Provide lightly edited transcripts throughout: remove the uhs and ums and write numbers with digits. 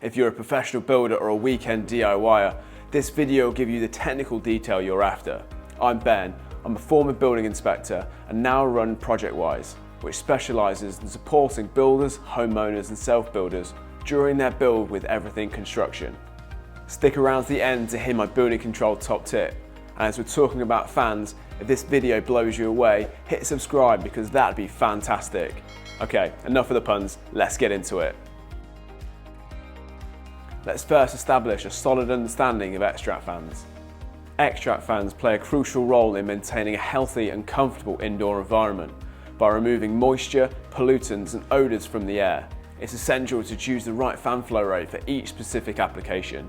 If you're a professional builder or a weekend DIYer, this video will give you the technical detail you're after. I'm Ben, I'm a former building inspector and now run ProjectWise, which specialises in supporting builders, homeowners and self-builders during their build with everything construction. Stick around to the end to hear my building control top tip. And as we're talking about fans, if this video blows you away, hit subscribe because that'd be fantastic. Okay, enough of the puns, let's get into it. Let's first establish a solid understanding of extract fans. Extract fans play a crucial role in maintaining a healthy and comfortable indoor environment by removing moisture, pollutants and odours from the air. It's essential to choose the right fan flow rate for each specific application.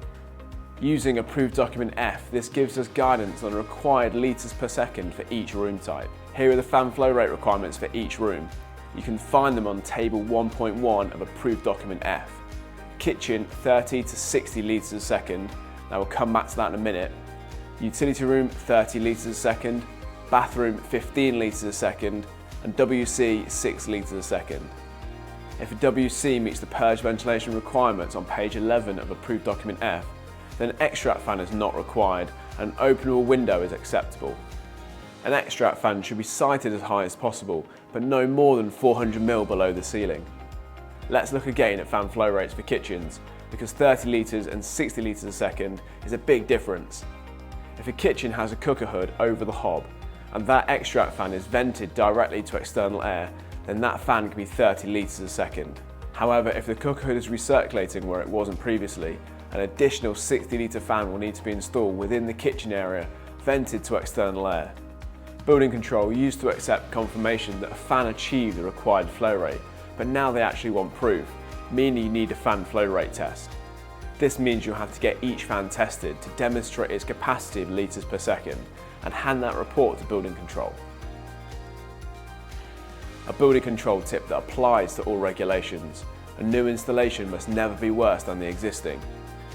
Using approved document F, this gives us guidance on the required litres per second for each room type. Here are the fan flow rate requirements for each room. You can find them on table 1.1 of approved document F. Kitchen 30 to 60 litres a second, now we'll come back to that in a minute. Utility room 30 litres a second, bathroom 15 litres a second, and WC 6 litres a second. If a WC meets the purge ventilation requirements on page 11 of approved document F, then an extract fan is not required and an openable window is acceptable. An extract fan should be sited as high as possible, but no more than 400mm below the ceiling. Let's look again at fan flow rates for kitchens, because 30 litres and 60 litres a second is a big difference. If a kitchen has a cooker hood over the hob, and that extract fan is vented directly to external air, then that fan can be 30 litres a second. However, if the cooker hood is recirculating where it wasn't previously, an additional 60 litre fan will need to be installed within the kitchen area, vented to external air. Building control used to accept confirmation that a fan achieved the required flow rate, but now they actually want proof, meaning you need a fan flow rate test. This means you'll have to get each fan tested to demonstrate its capacity of litres per second and hand that report to building control. A building control tip that applies to all regulations: a new installation must never be worse than the existing.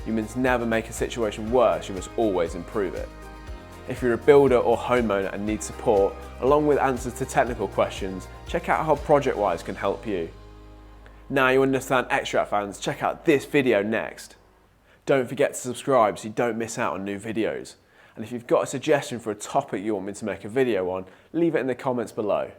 You must never make a situation worse, you must always improve it. If you're a builder or homeowner and need support, along with answers to technical questions, check out how ProjectWise can help you. Now you understand extract fans, check out this video next. Don't forget to subscribe so you don't miss out on new videos. And if you've got a suggestion for a topic you want me to make a video on, leave it in the comments below.